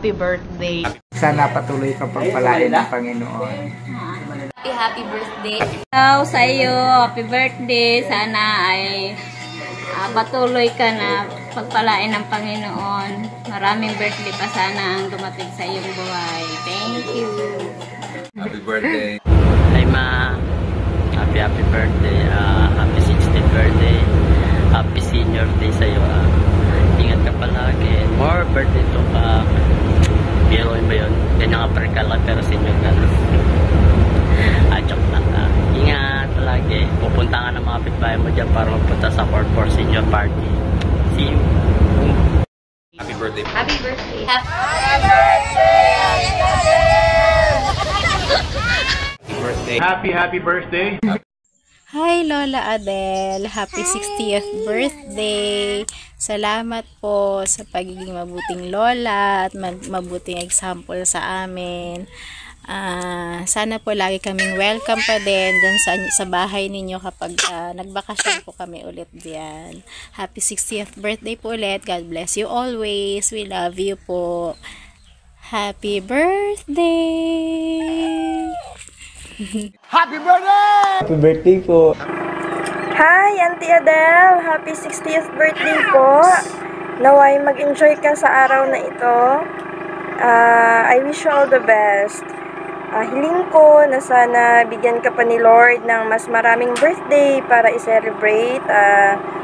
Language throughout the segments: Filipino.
happy birthday. Sana patuloy kang pagpalain ng Panginoon. Happy birthday. Hello sa iyo. Happy birthday. Sana ay patuloy ka na pagpalain ng Panginoon. Maraming birthday pa sana ang dumating sa iyong buhay. Thank you. Happy birthday. Hi ma. Happy birthday. Happy 16th birthday. Happy senior day sa iyo. Ingat ka palagi. More birthday to ka. Biruin ba yun? Ganyan nga pre ka lang pero senior ka na. Joke lang ka. Ingat palagi. Pupunta nga ng mga pitbahay mo dyan para magpunta sa 4-4 senior party. See you. Happy birthday. Happy birthday. Happy birthday. Hi Lola Adele, happy 60th birthday. Salamat po sa pagiging mabuting lola at mabuting example sa amin. Sana po lagi kaming welcome pa din dun sa bahay ninyo kapag nagbakasyon po kami ulit diyan. Happy 60th birthday po ulit. God bless you always. We love you po. Happy birthday! Happy birthday! Happy birthday po. Hi, Auntie Adele! Happy 60th birthday po! Naway mag-enjoy ka sa araw na ito. I wish you all the best. Hiling ko na sana bigyan ka pa ni Lord ng mas maraming birthday para i-celebrate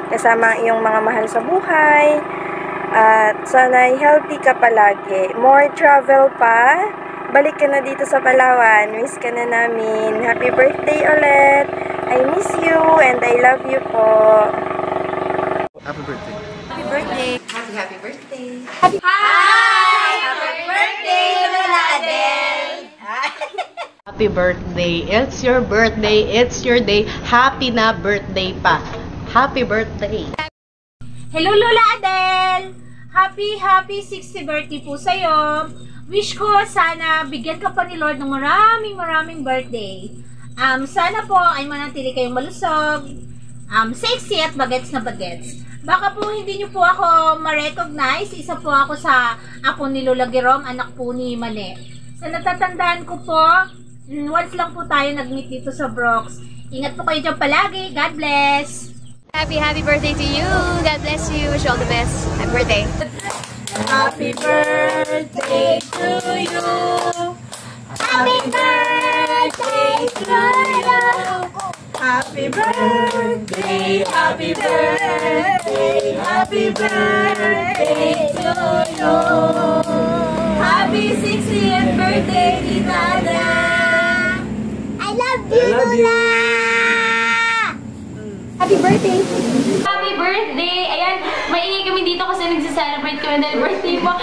kasama ang iyong mga mahal sa buhay. At sana healthy ka palagi. More travel pa. Balik ka na dito sa Palawan. Miss ka na namin. Happy birthday ulit. I miss you and I love you po. Happy birthday. Happy birthday. Happy birthday. Hi! Happy birthday, Lola Adele! Happy birthday. It's your birthday. It's your day. Happy na birthday pa. Happy birthday. Hello Lola Adele! Happy 60th birthday po sa'yo. Wish ko sana bigyan ka pa ni Lord ng maraming birthday. Sana po ay manatili kayong malusog, sexy at bagets na bagets. Baka po hindi nyo po ako ma-recognize. Isa po ako sa apo ni Lola Gerom, anak po ni Mane. Sa natatandaan ko po, once lang po tayo nag-meet dito sa Brox. Ingat po kayo dyan palagi. God bless! Happy birthday to you. God bless you. Wish you all the best. Happy birthday. Happy birthday to you. Happy birthday to you. Happy birthday, happy birthday, happy birthday to you. Happy 60th birthday, Tita Ada. I love you, Lola. Happy birthday. Happy birthday. Ayan, maingay kami dito kasi nagsa-celebrate kami dahil birthday mo.